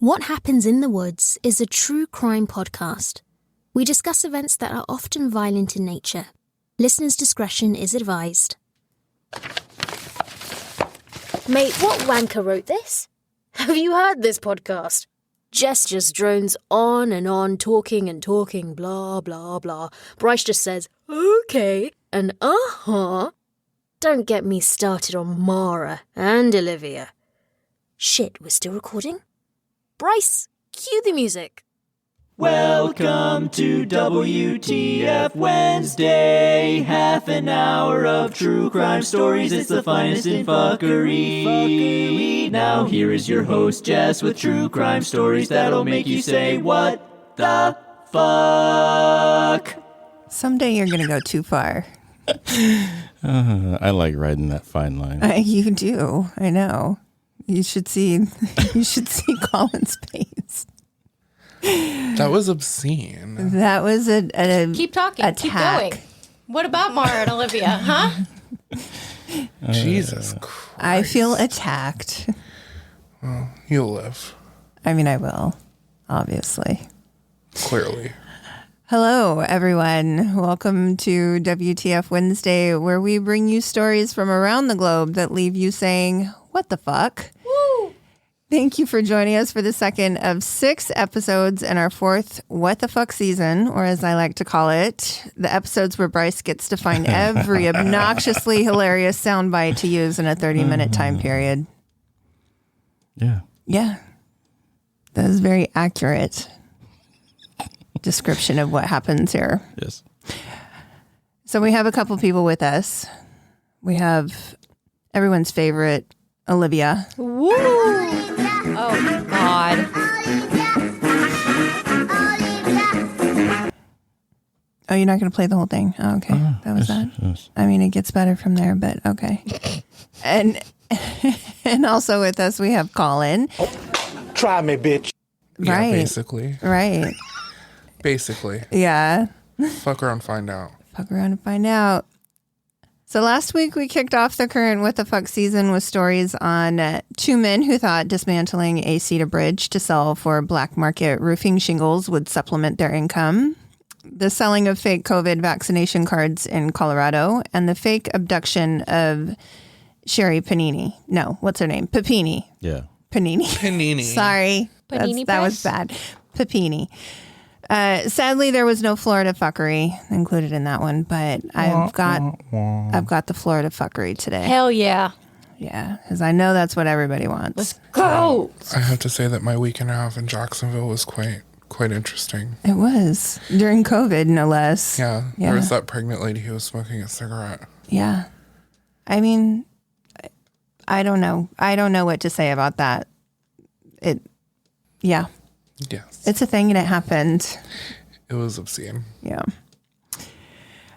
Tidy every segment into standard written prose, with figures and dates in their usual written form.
What Happens in the Woods is a true crime podcast. We discuss events that are often violent in nature. Listeners' discretion is advised. Mate, what wanker wrote this? Have you heard this podcast? Jess just drones on, talking and talking, blah, blah, blah. Bryce just says, okay, and uh-huh. Don't get me started on Mara and Olivia. Shit, we're still recording? Bryce, cue the music. Welcome to WTF Wednesday, half an hour of true crime stories. It's the finest in fuckery. Now here is your host, Jess, with true crime stories that'll make you say, what the fuck? Someday you're going to go too far. I like riding that fine line. You do. I know. You should see Colin's face. That was obscene. That was a Keep talking. attack. Keep going. What about Mara and Olivia, huh? Jesus Christ. I feel attacked. Well, you'll live. I mean, I will, obviously. Clearly. Hello, everyone. Welcome to WTF Wednesday, where we bring you stories from around the globe that leave you saying, what the fuck? Woo! Thank you for joining us for the second of 6 episodes in our 4th What the Fuck season, or as I like to call it, the episodes where Bryce gets to find every obnoxiously hilarious soundbite to use in a 30-minute time period. Yeah. Yeah. That is very accurate description of what happens here. Yes. So we have a couple people with us. We have everyone's favorite, Olivia. Woo! Oh, God. Oh, you're not going to play the whole thing? Oh, okay. That was that. Yes. I mean, it gets better from there, but okay. And also with us, we have Colin. Try me, bitch. Yeah, Right. basically. Right. Basically. Yeah. Fuck around, find out. Fuck around and find out. So last week we kicked off the current What the Fuck season with stories on 2 men who thought dismantling a cedar bridge to sell for black market roofing shingles would supplement their income, the selling of fake COVID vaccination cards in Colorado, and the fake abduction of Sherry Panini. No, what's her name? Papini. Yeah. Panini. Panini. Sorry. Panini That was Press? bad. Papini. Sadly, there was no Florida fuckery included in that one, but I've got the Florida fuckery today. Hell yeah. Yeah, because I know that's what everybody wants. Let's go. I have to say that my week and a half in Jacksonville was quite interesting. It was during COVID, no less. Yeah. Yeah. There was that pregnant lady who was smoking a cigarette. Yeah. I mean, I don't know. I don't know what to say about that. Yeah, Yes. it's a thing and it happened. It was obscene. Yeah.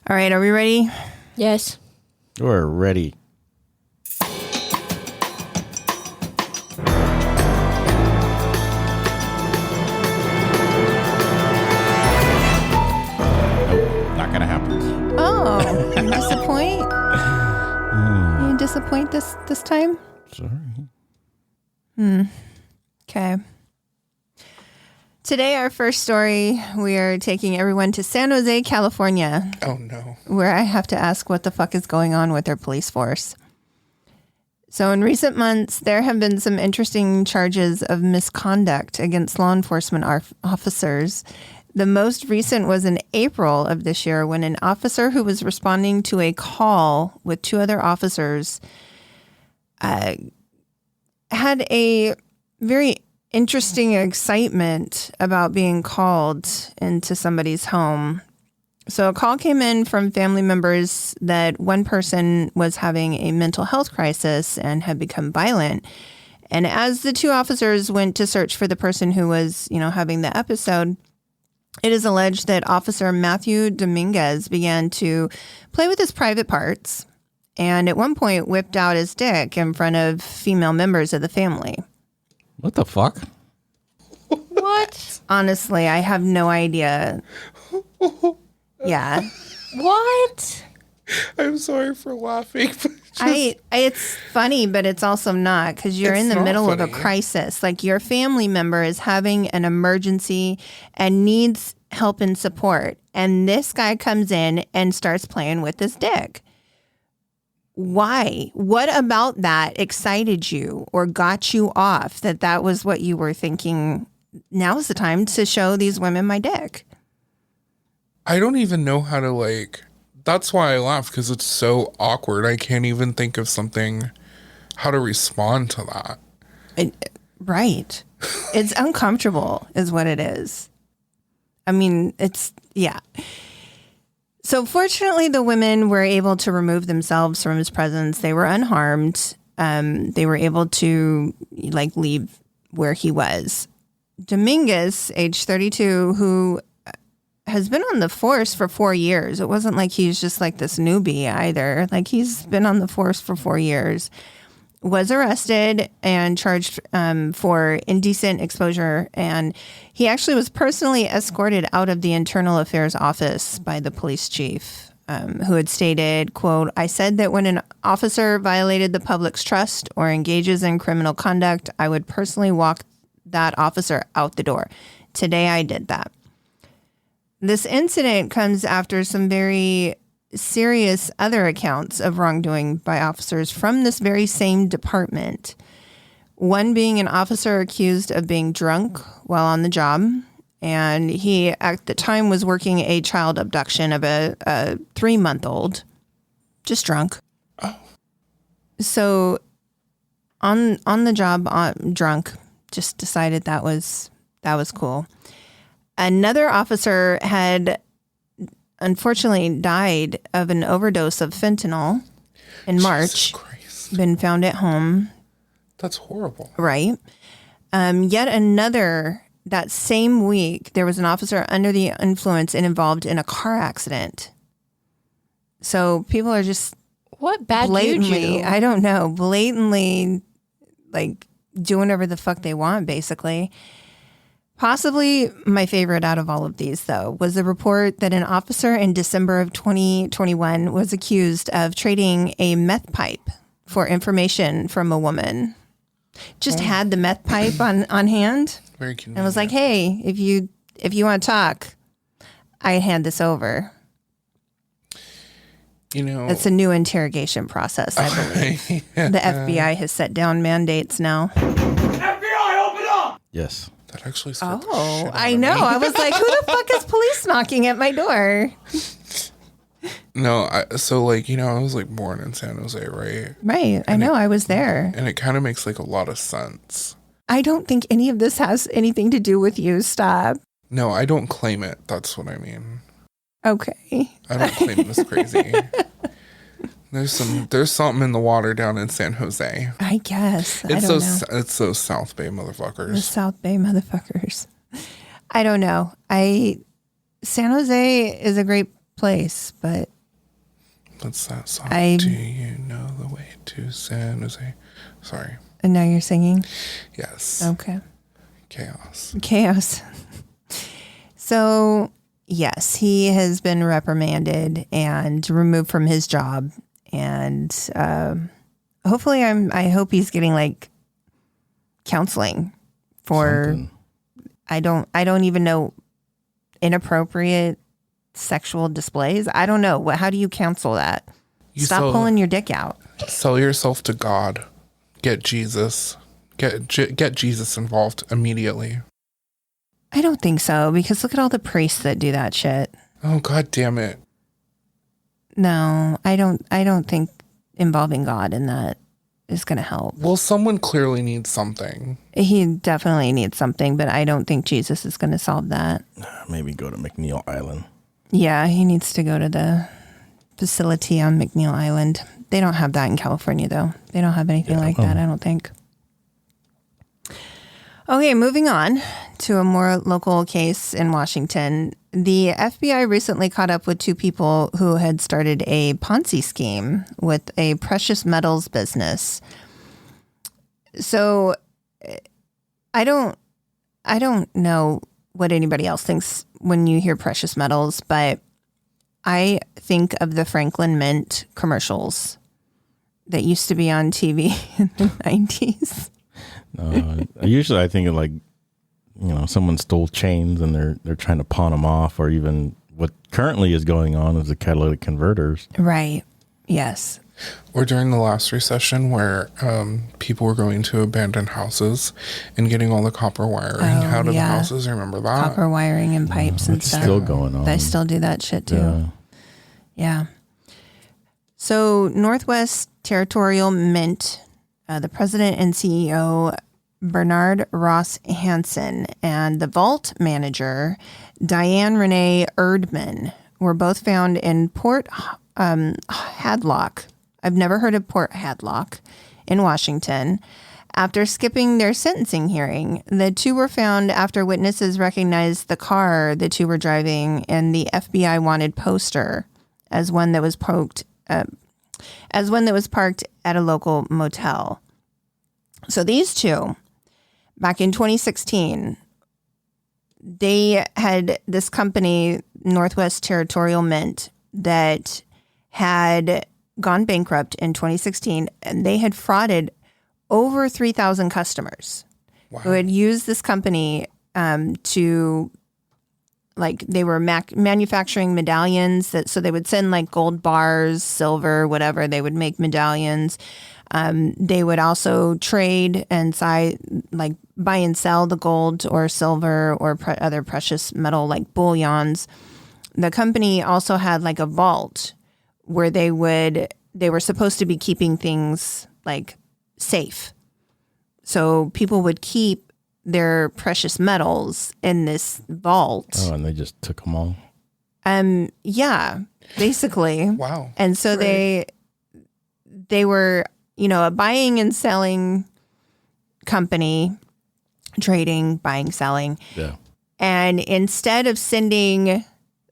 All right, are we ready? Yes. We're ready. Nope, not gonna happen. Oh, you disappoint? You disappoint this time? Sorry. Okay. Today, our first story, we are taking everyone to San Jose, California, Oh, no. where I have to ask what the fuck is going on with their police force. So in recent months, there have been some interesting charges of misconduct against law enforcement officers. The most recent was in April of this year when an officer who was responding to a call with 2 other officers had a very interesting excitement about being called into somebody's home. So a call came in from family members that one person was having a mental health crisis and had become violent. And as the 2 officers went to search for the person who was, having the episode, it is alleged that Officer Matthew Dominguez began to play with his private parts and at one point whipped out his dick in front of female members of the family. What the fuck? What? Honestly, I have no idea. Yeah. What? I'm sorry for laughing, but It's funny, but it's also not, because you're It's in the not middle of a funny. crisis. Like, your family member is having an emergency and needs help and support. And this guy comes in and starts playing with his dick. Why? What about that excited you or got you off that was what you were thinking? Now's the time to show these women my dick. I don't even know how to, like, that's why I laugh, because it's so awkward. I can't even think of how to respond to that. Right. It's uncomfortable is what it is. I mean, yeah. So fortunately, the women were able to remove themselves from his presence. They were unharmed. They were able to leave where he was. Dominguez, age 32, who has been on the force for 4 years. It wasn't like he's just like this newbie either. Like, he's been on the force for 4 years. Was arrested and charged for indecent exposure. And he actually was personally escorted out of the Internal Affairs office by the police chief, who had stated, quote, "I said that when an officer violated the public's trust or engages in criminal conduct, I would personally walk that officer out the door. Today I did that." This incident comes after some very serious other accounts of wrongdoing by officers from this very same department. One being an officer accused of being drunk while on the job. And he, at the time, was working a child abduction of a 3-month-old. Just drunk. Oh. So on the job, drunk, just decided that was cool. Another officer had unfortunately died of an overdose of fentanyl in March. Jesus Christ. Been found at home. That's horrible. Right. Yet another, that same week, there was an officer under the influence and involved in a car accident. So people are just What bad blatantly, juju? I don't know, blatantly doing whatever the fuck they want, basically. Possibly my favorite out of all of these, though, was the report that an officer in December of 2021 was accused of trading a meth pipe for information from a woman. Just had the meth pipe on hand Very convenient. and was like, "Hey, if you want to talk, I hand this over." You know, It's a new interrogation process, I believe. The FBI has set down mandates now. Yes. that actually scared the shit Oh, out I of know. me. I was like, who the fuck is police knocking at my door? No, I was born in San Jose, right? Right. I know. I was there. And it kind of makes a lot of sense. I don't think any of this has anything to do with you. Stop. No, I don't claim it. That's what I mean. Okay. I don't claim this crazy. There's something in the water down in San Jose. I guess. I It's don't know. it's those South Bay The motherfuckers. South Bay motherfuckers. I don't know. San Jose is a great place, but What's that song? I- Do you know the way to San Jose? Sorry. and now you're singing. Yes. Okay. Chaos. So, yes, he has been reprimanded and removed from his job. And hopefully, I hope he's getting counseling for. Something. I don't even know, inappropriate sexual displays. I don't know. How do you counsel that? Stop pulling your dick out. Sell yourself to God. Get Jesus. Get Jesus involved immediately. I don't think so, because look at all the priests that do that shit. Oh, God damn it. No, I don't think involving God in that is going to help. Well, someone clearly needs something. He definitely needs something, but I don't think Jesus is going to solve that. Maybe go to McNeil Island. Yeah, he needs to go to the facility on McNeil Island. They don't have that in California, though. They don't have anything like that, I don't think. Okay, moving on to a more local case in Washington. The FBI recently caught up with 2 people who had started a Ponzi scheme with a precious metals business. So I don't know what anybody else thinks when you hear precious metals, but I think of the Franklin Mint commercials. that used to be on TV in the 90s. Usually I think of like, someone stole chains and they're trying to pawn them off, or even what currently is going on is the catalytic converters. Right. Yes. Or during the last recession where people were going to abandoned houses and getting all the copper wiring out of the houses. Remember that? Copper wiring and pipes and stuff. It's still going on. They still do that shit too. Yeah. So Northwest Territorial Mint, the president and CEO, Bernard Ross Hansen, and the vault manager, Diane Renee Erdman, were both found in Port Hadlock. I've never heard of Port Hadlock in Washington. After skipping their sentencing hearing, the two were found after witnesses recognized the car the two were driving and the FBI wanted poster as one that was parked at a local motel. So these two, back in 2016, they had this company, Northwest Territorial Mint, that had gone bankrupt in 2016, and they had frauded over 3,000 customers who had used this company to, like, they were manufacturing medallions so they would send like gold bars, silver, whatever. They would make medallions. They would also trade and buy and sell the gold or silver or other precious metal like bullions. The company also had like a vault where they were supposed to be keeping things like safe. So people would keep their precious metals in this vault. Oh, and they just took them all? Yeah, basically. Wow. And so they were, a buying and selling company, trading, buying, selling. Yeah. And instead of sending,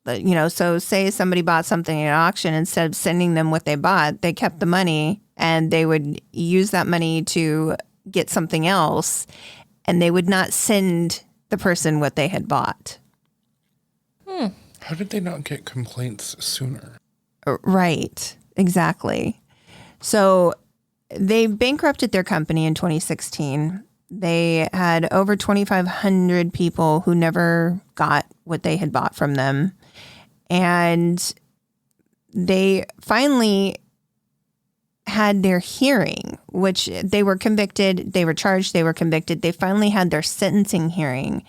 so say somebody bought something at auction, instead of sending them what they bought, they kept the money and they would use that money to get something else, and they would not send the person what they had bought. How did they not get complaints sooner? Right. Exactly. So they bankrupted their company in 2016. They had over 2,500 people who never got what they had bought from them. And they finally had their hearing, which they were convicted. They were charged. They were convicted. They finally had their sentencing hearing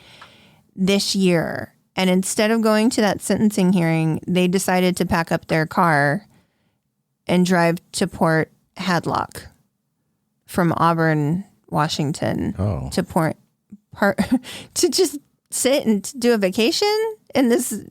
this year. And instead of going to that sentencing hearing, they decided to pack up their car and drive to Port Hadlock from Auburn, Washington, to to just sit and do a vacation in this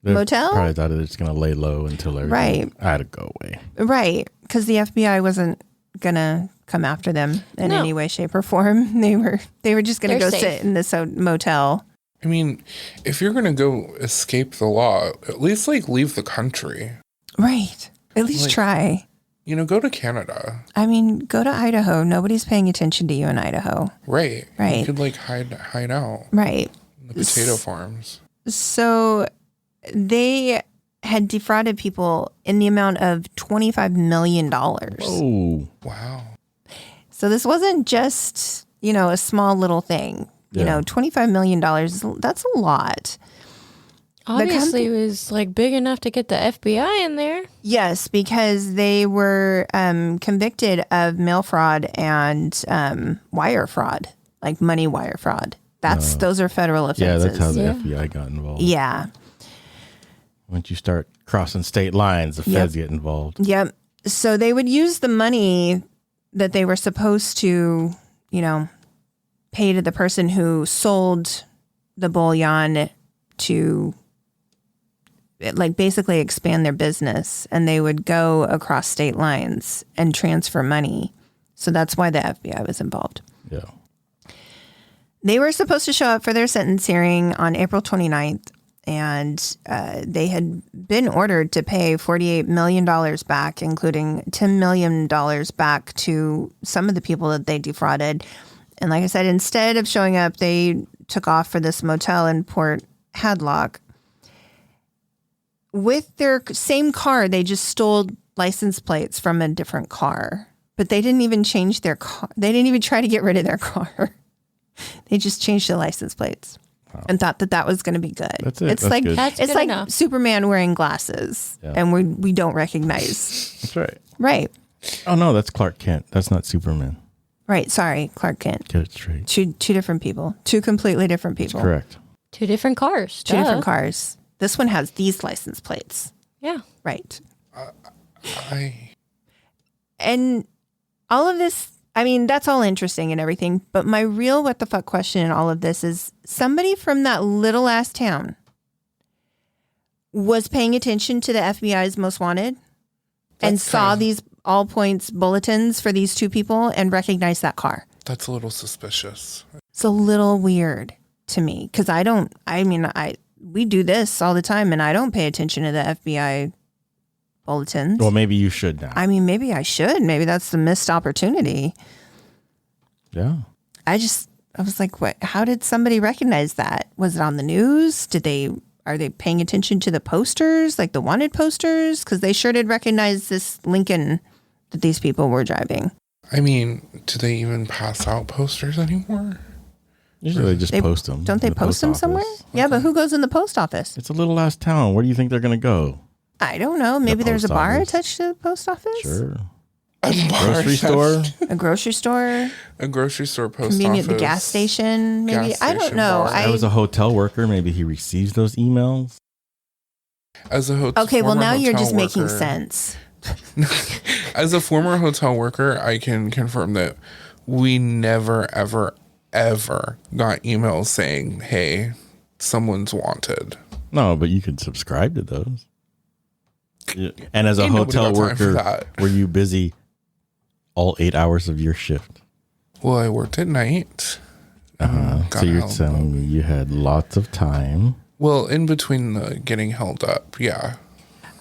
motel. Probably thought it was going to lay low until everything had to go away. Right, because the FBI wasn't going to come after them in any way, shape, or form. They were just going to go sit in this motel. I mean, if you're going to go escape the law, at least leave the country. Right. At least try. Go to Canada. I mean, go to Idaho. Nobody's paying attention to you in Idaho. Right. Right. You could hide out. Right. In the potato farms. So they had defrauded people in the amount of $25 million. Oh. Wow. So this wasn't just, a small little thing. $25 million, that's a lot. Obviously, it was big enough to get the FBI in there. Yes, because they were convicted of mail fraud and wire fraud, like money wire fraud. Those are federal offenses. Yeah, that's how the FBI got involved. Yeah. Once you start crossing state lines, the feds get involved. Yep. So they would use the money that they were supposed to, pay to the person who sold the bullion to basically expand their business, and they would go across state lines and transfer money. So that's why the FBI was involved. Yeah. They were supposed to show up for their sentence hearing on April 29th, and they had been ordered to pay $48 million back, including $10 million back to some of the people that they defrauded. And like I said, instead of showing up, they took off for this motel in Port Hadlock. With their same car, they just stole license plates from a different car. But they didn't even change their car. They didn't even try to get rid of their car. They just changed the license plates and thought that was going to be good. That's it. It's That's like good. That's it's good like enough. Superman wearing glasses, and we don't recognize. That's right. Right. Oh no, that's Clark Kent. That's not Superman. Right. Sorry, Clark Kent. Get it straight. Two different people. Two completely different people. Correct. 2 different cars. Two different cars. This one has these license plates. Yeah. Right. I And all of this, I mean, that's all interesting and everything. But my real what the fuck question in all of this is somebody from that little ass town was paying attention to the FBI's Most Wanted and saw these all points bulletins for these 2 people and recognized that car. that's a little suspicious. It's a little weird to me because we do this all the time and I don't pay attention to the FBI bulletins. Well, maybe you should now. I mean, maybe I should. Maybe that's the missed opportunity. Yeah. I was like, what? How did somebody recognize that? Was it on the news? Are they paying attention to the posters, like the wanted posters? Because they sure did recognize this Lincoln that these people were driving. I mean, do they even pass out posters anymore? Usually they just post them. Don't they in the post them post somewhere? office. Yeah, but who goes in the post office? It's a little ass town. Where do you think they're going to go? I don't know. Maybe there's a post bar office. attached to the post office? Sure. Grocery store. A grocery store? A grocery store, post Convenient, office. the gas station? Maybe? gas I don't station, know. bar. I was a hotel worker. Maybe he receives those emails. As a hotel. Okay, well, now you're just making sense. As a former hotel worker, I can confirm that we never, ever, ever got emails saying, hey, someone's wanted. No, but you could subscribe to those. Yeah. And as a Ain't nobody hotel got time for worker, that. were you busy all 8 hours of your shift? Well, I worked at night. So got you're held telling me you had lots of time. Well, in between the getting held up, yeah.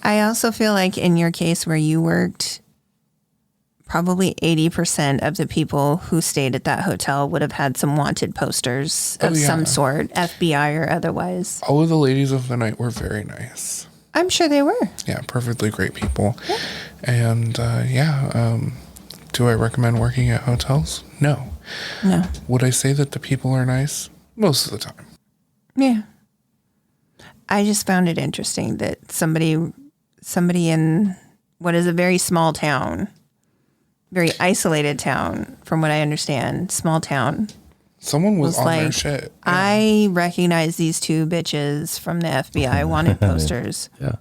I also feel like in your case where you worked, probably 80% of the people who stayed at that hotel would have had some wanted posters of some sort, FBI or otherwise. All of the ladies of the night were very nice. I'm sure they were. Yeah, perfectly great people. Yeah. And do I recommend working at hotels? No. No. Would I say that the people are nice? Most of the time. Yeah. I just found it interesting that somebody in what is a very small town, very isolated town, from what I understand, small town. Someone was on their like, shit. I recognize these 2 bitches from the FBI wanted posters. Yeah.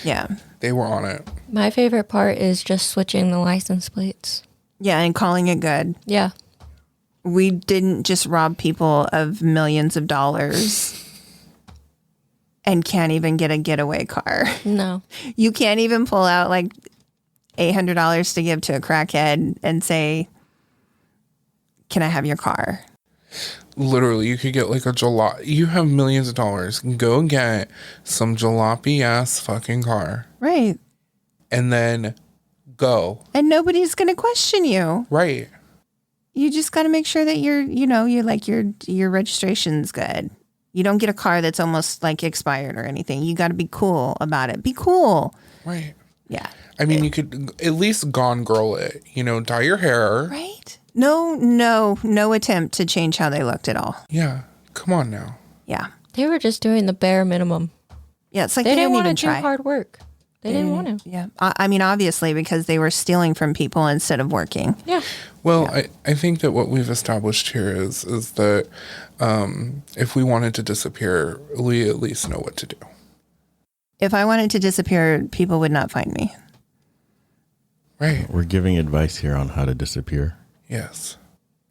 Yeah. They were on it. My favorite part is just switching the license plates. Yeah, and calling it good. Yeah. We didn't just rob people of millions of dollars and can't even get a getaway car. No. You can't even pull out like $800 to give to a crackhead and say, can I have your car? Literally, you could get like a jalopy. You have millions of dollars. Go get some jalopy ass fucking car. Right. And then go. And nobody's going to question you. Right. You just got to make sure that your registration's good. You don't get a car that's almost like expired or anything. You got to be cool about it. Be cool. Right. Yeah. I mean, you could at least gone girl it. Dye your hair. Right. No attempt to change how they looked at all. Yeah. Come on now. Yeah. They were just doing the bare minimum. Yeah. It's like They didn't want to even do try. hard work. They didn't want to. Yeah. I mean, obviously, because they were stealing from people instead of working. Yeah. Well, yeah. I think that what we've established here is that if we wanted to disappear, we at least know what to do. If I wanted to disappear, people would not find me. Right. We're giving advice here on how to disappear. Yes.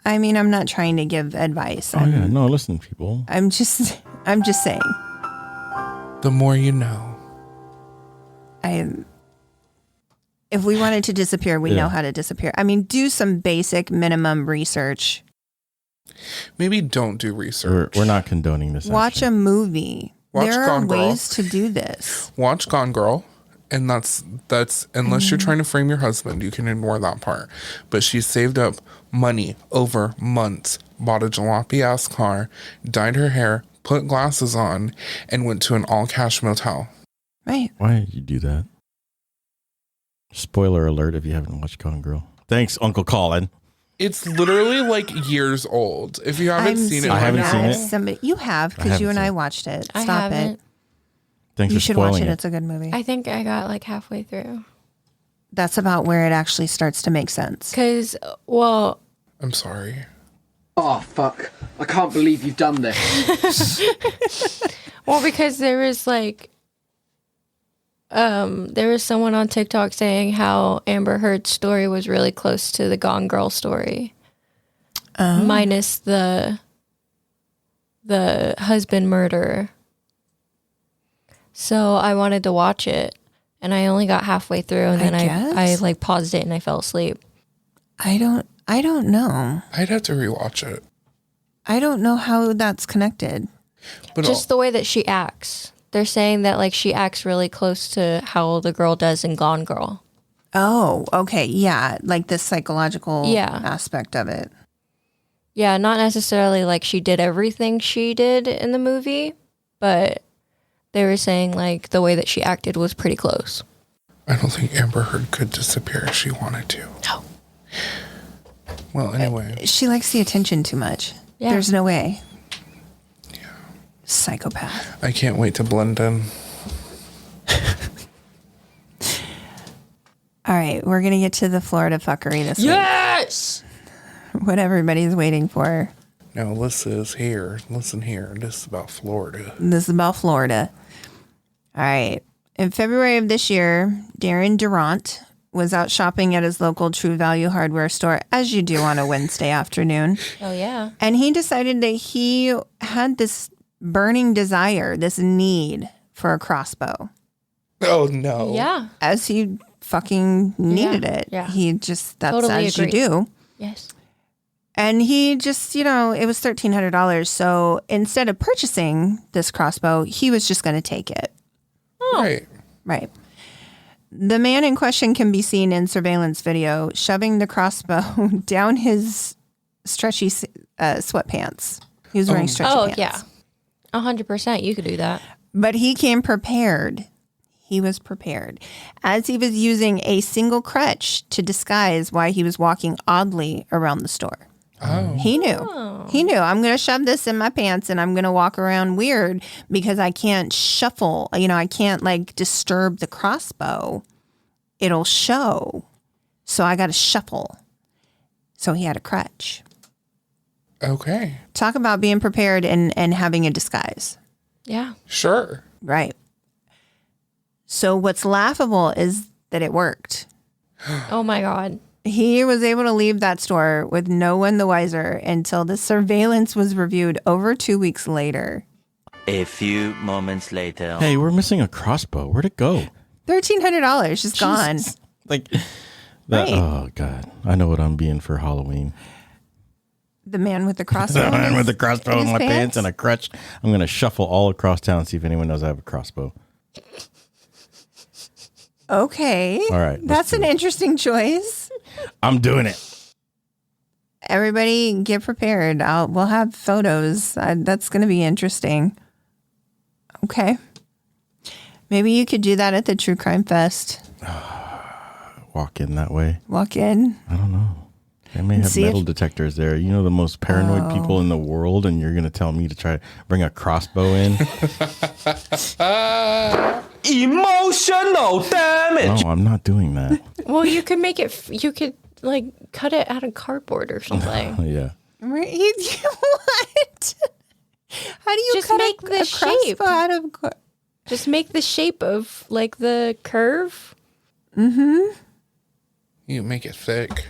I mean, I'm not trying to give advice. Oh, yeah. No, listen, people. I'm just saying. The more you know. If we wanted to disappear, we know how to disappear. I mean, do some basic minimum research. Maybe don't do research. We're not condoning this. Watch action. a movie. Watch There are Gone Girl. ways to do this. Watch Gone Girl. And that's unless you're trying to frame your husband, you can ignore that part. But she saved up money over months, bought a jalopy ass car, dyed her hair, put glasses on, and went to an all cash motel. Right. Why did you do that? Spoiler alert if you haven't watched Gone Girl. Thanks, Uncle Colin. It's literally like years old. If you haven't seen it, I haven't seen it. You have, because you and I watched it. I Stop haven't. it. Thanks You for should watch spoiling it. it. It's a good movie. I think I got like halfway through. That's about where it actually starts to make sense. Because, well, I'm sorry. Oh, fuck. I can't believe you've done this. because there was like, there was someone on TikTok saying how Amber Heard's story was really close to the Gone Girl story, minus the husband murder. So I wanted to watch it, and I only got halfway through, and then I like paused it and I fell asleep. I don't know. I'd have to rewatch it. I don't know how that's connected. But Just the way that she acts. They're saying that like she acts really close to how the girl does in Gone Girl. Oh, okay. Yeah. Like the psychological aspect of it. Yeah, not necessarily like she did everything she did in the movie, but they were saying like the way that she acted was pretty close. I don't think Amber Heard could disappear if she wanted to. No. Well, anyway. She likes the attention too much. Yeah. There's no way. Yeah. Psychopath. I can't wait to blend in. All right. We're going to get to the Florida fuckery this week. Yes! What everybody's waiting for. Now, listen here. This is about Florida. This is about Florida. All right. In February of this year, Darren Durant was out shopping at his local True Value hardware store, as you do on a Wednesday afternoon. Oh, yeah. And he decided that he had this burning desire, this need for a crossbow. Oh, no. Yeah. As he fucking needed it. Yeah. He just, that's Totally as agree. you do. Yes. And he just, it was $1,300. So instead of purchasing this crossbow, he was just going to take it. Oh. Right. Right. The man in question can be seen in surveillance video shoving the crossbow down his stretchy sweatpants. He was wearing stretchy pants. Yeah. 100% you could do that. But he came prepared. He was prepared, as he was using a single crutch to disguise why he was walking oddly around the store. Oh. He knew. He knew. I'm going to shove this in my pants and I'm going to walk around weird because I can't shuffle. I can't like disturb the crossbow. It'll show. So I got to shuffle. So he had a crutch. Okay. Talk about being prepared and having a disguise. Yeah. Sure. Right. So what's laughable is that it worked. Oh, my God. He was able to leave that store with no one the wiser until the surveillance was reviewed over 2 weeks later. A few moments later. Hey, we're missing a crossbow. Where'd it go? $1,300 just gone. Like that. Right. Oh God, I know what I'm being for Halloween. The man with the crossbow. The man with the crossbow in his my pants? pants and a crutch. I'm gonna shuffle all across town and see if anyone knows I have a crossbow. Okay. All right, That's an interesting choice. I'm doing it. Everybody get prepared. We'll have photos. That's going to be interesting. Okay. Maybe you could do that at the True Crime Fest. Walk in that way. Walk in. I don't know. They may have See metal if- detectors there. You know, the most paranoid people in the world, and you're going to tell me to try to bring a crossbow in? Emotional damage. No, I'm not doing that. Well, you could make it, you could like cut it out of cardboard or something. Yeah. What? How do you Just cut make a the shape. crossbow out of... Just make the shape of like the curve. You make it thick.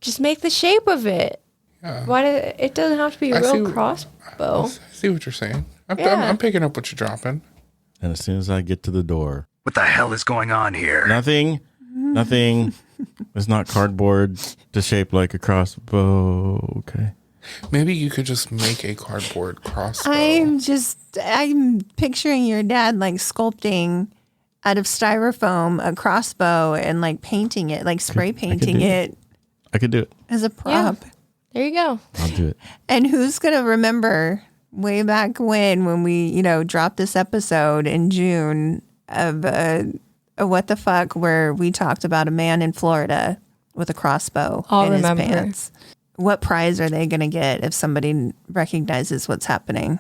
Just make the shape of it. Yeah. Why? It doesn't have to be a I see real what- crossbow. I see what you're saying. Yeah. I'm picking up what you're dropping. And as soon as I get to the door, What the hell is going on here? nothing. It's not cardboard to shape like a crossbow. Okay. Maybe you could just make a cardboard crossbow. I'm picturing your dad like sculpting out of styrofoam a crossbow and like painting it, like spray painting do it I could do it. as a prop. There you go. I'll do it. And who's going to remember way back when we, dropped this episode in June of a What the Fuck, where we talked about a man in Florida with a crossbow I'll in remember. his pants. What prize are they going to get if somebody recognizes what's happening?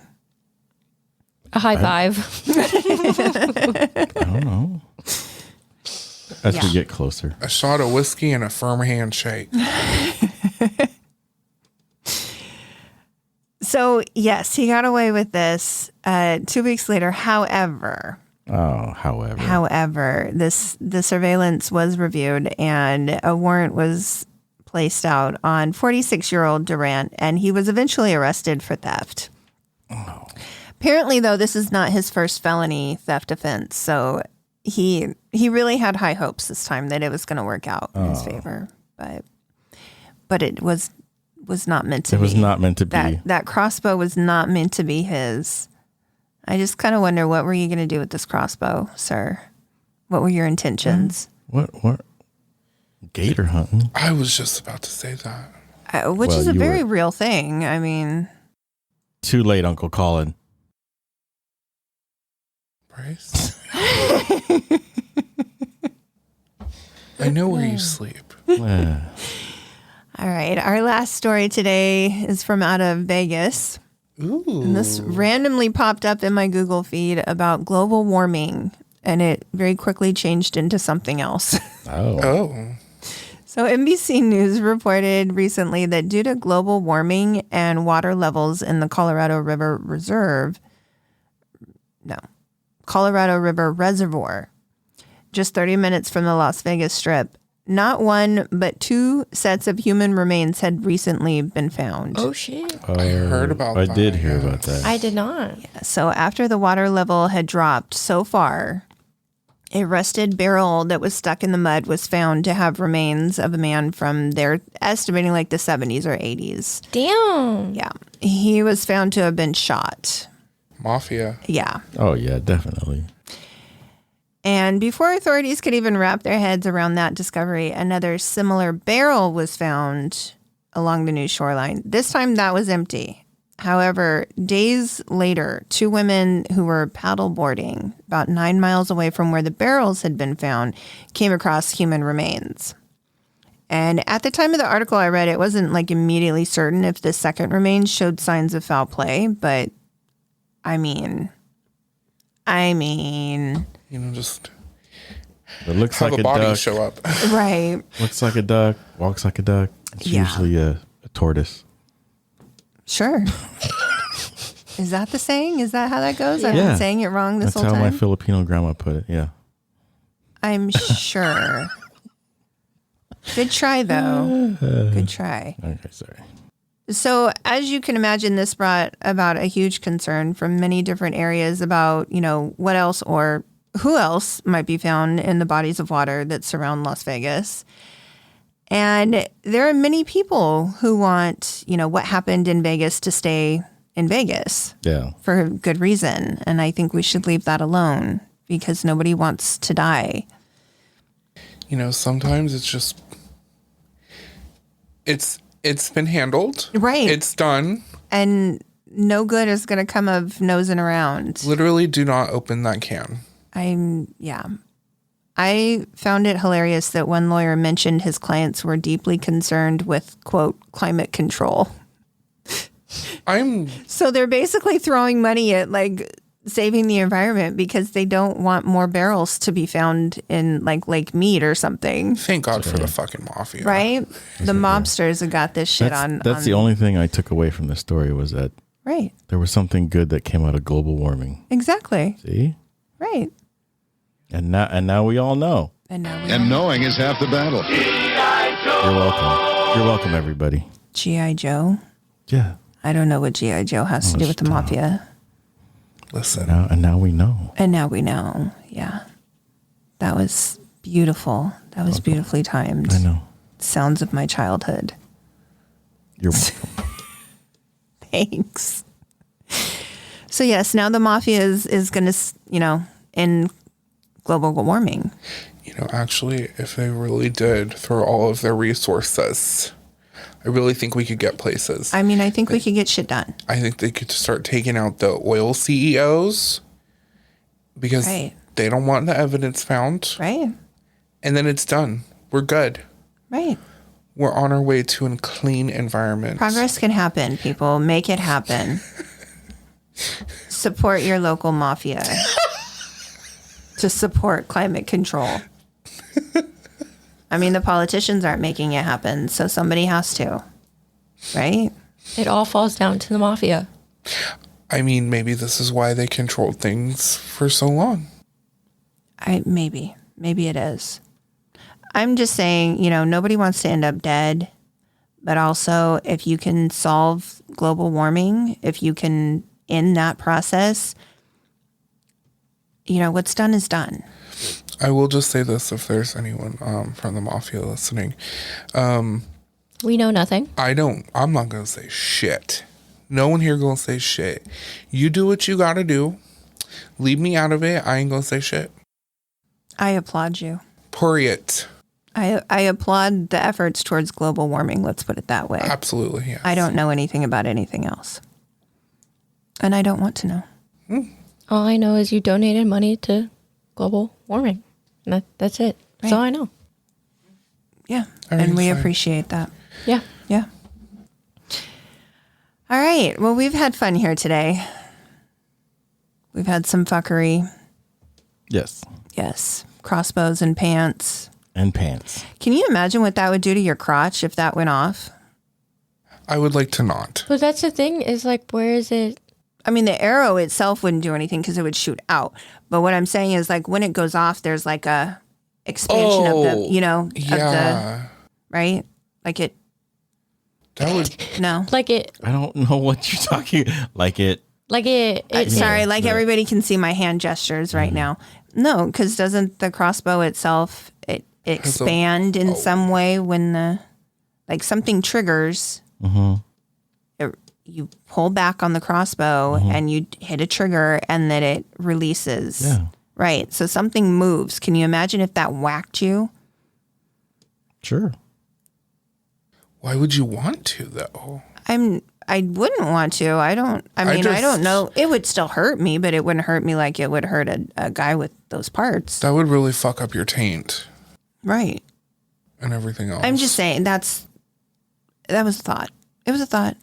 A high five. I don't know. As we get closer. A shot of whiskey and a firm handshake. So, yes, he got away with this 2 weeks later. However, the surveillance was reviewed and a warrant was placed out on 46-year-old Durant, and he was eventually arrested for theft. Oh. Apparently, though, this is not his first felony theft offense, so he really had high hopes this time that it was going to work out in his favor, but it was not meant to be. It was not meant to be. That crossbow was not meant to be his. I just kind of wonder, what were you going to do with this crossbow, sir? What were your intentions? What? Gator hunting? I was just about to say that. Which is a very real thing. I mean... Too late, Uncle Colin. Bryce? I know where you sleep. All right. Our last story today is from out of Vegas. Ooh. And this randomly popped up in my Google feed about global warming, and it very quickly changed into something else. Oh. So NBC News reported recently that due to global warming and water levels in the Colorado River Reservoir, just 30 minutes from the Las Vegas Strip, not one, but 2 sets of human remains had recently been found. Oh, shit. I heard about that. I did hear about that. I did not. Yeah, so after the water level had dropped so far, a rusted barrel that was stuck in the mud was found to have remains of a man from, they're estimating, like the 70s or 80s. Damn. Yeah. He was found to have been shot. Maffia. Yeah. Oh, yeah, definitely. And before authorities could even wrap their heads around that discovery, another similar barrel was found along the new shoreline. This time that was empty. However, days later, 2 women who were paddleboarding about 9 miles away from where the barrels had been found came across human remains. And at the time of the article I read, it wasn't like immediately certain if the second remains showed signs of foul play, but I mean, Just it looks have like a body duck. show up. Right. Looks like a duck, walks like a duck. It's usually a tortoise. Sure. Is that the saying? Is that how that goes? I've been saying it wrong this whole time. That's how my Filipino grandma put it. Yeah. I'm sure. Good try, though. Good try. Okay, sorry. So, as you can imagine, this brought about a huge concern from many different areas about, what else or who else might be found in the bodies of water that surround Las Vegas. And there are many people who want, what happened in Vegas to stay in Vegas. Yeah. For good reason. And I think we should leave that alone because nobody wants to die. Sometimes it's just, it's been handled. Right. It's done. And no good is going to come of nosing around. Literally do not open that can. I found it hilarious that one lawyer mentioned his clients were deeply concerned with, quote, climate control. So they're basically throwing money at like saving the environment because they don't want more barrels to be found in like Lake Mead or something. Thank God for the fucking mafia. Right? The mobsters have got this shit That's the only thing I took away from this story was that there was something good that came out of global warming. Exactly. See? Right. And now we all know. And knowing is half the battle. You're welcome. You're welcome, everybody. G.I. Joe? Yeah. I don't know what G.I. Joe has to do with the mafia. Listen. Now we know. And now we know. Yeah. That was beautiful. That was beautifully timed. I know. Sounds of my childhood. You're welcome. Thanks. So yes, now the mafia is going to, end global warming. Actually, if they really did throw all of their resources, I really think we could get places. I mean, I think we could get shit done. I think they could start taking out the oil CEOs because they don't want the evidence found. Right. And then it's done. We're good. Right. We're on our way to a clean environment. Progress can happen, people. Make it happen. Support your local mafia to support climate control. I mean, the politicians aren't making it happen, so somebody has to. Right? It all falls down to the mafia. I mean, maybe this is why they controlled things for so long. Maybe it is. I'm just saying, nobody wants to end up dead, but also if you can solve global warming, if you can end that process, what's done is done. I will just say this, if there's anyone from the mafia listening. We know nothing. I'm not going to say shit. No one here going to say shit. You do what you got to do. Leave me out of it. I ain't going to say shit. I applaud you. Period. I applaud the efforts towards global warming. Let's put it that way. Absolutely, yes. I don't know anything about anything else. And I don't want to know. All I know is you donated money to global warming. And that's it. That's all I know. Yeah. And we appreciate that. Yeah. Yeah. All right. Well, we've had fun here today. We've had some fuckery. Yes. Yes. Crossbows and pants. And pants. Can you imagine what that would do to your crotch if that went off? I would like to not. But that's the thing is where is it? I mean, the arrow itself wouldn't do anything because it would shoot out. But what I'm saying is when it goes off, there's a expansion of the, right? It. That would. No. I don't know what you're talking. Sorry, everybody can see my hand gestures right now. No, because doesn't the crossbow itself expand in some way when something triggers? Mm-hmm. You pull back on the crossbow and you hit a trigger and then it releases. Yeah. Right. So something moves. Can you imagine if that whacked you? Sure. Why would you want to though? I wouldn't want to. I don't know. It would still hurt me, but it wouldn't hurt me like it would hurt a guy with those parts. That would really fuck up your taint. Right. And everything else. I'm just saying that was a thought. It was a thought.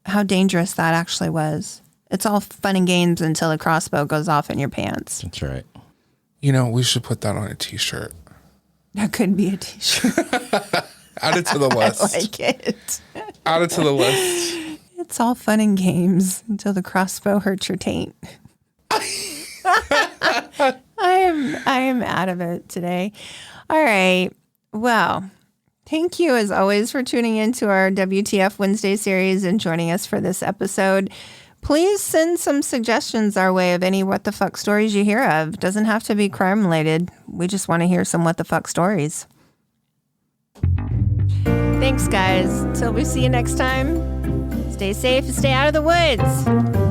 How dangerous that actually was. It's all fun and games until a crossbow goes off in your pants. That's right. We should put that on a t-shirt. That could be a t-shirt. Add it to the list. I like it. Add it to the list. It's all fun and games until the crossbow hurts your taint. I am out of it today. All right. Well, thank you as always for tuning in to our WTF Wednesday series and joining us for this episode. Please send some suggestions our way of any what the fuck stories you hear of. Doesn't have to be crime related. We just want to hear some what the fuck stories. Thanks, guys. Till we see you next time. Stay safe and stay out of the woods.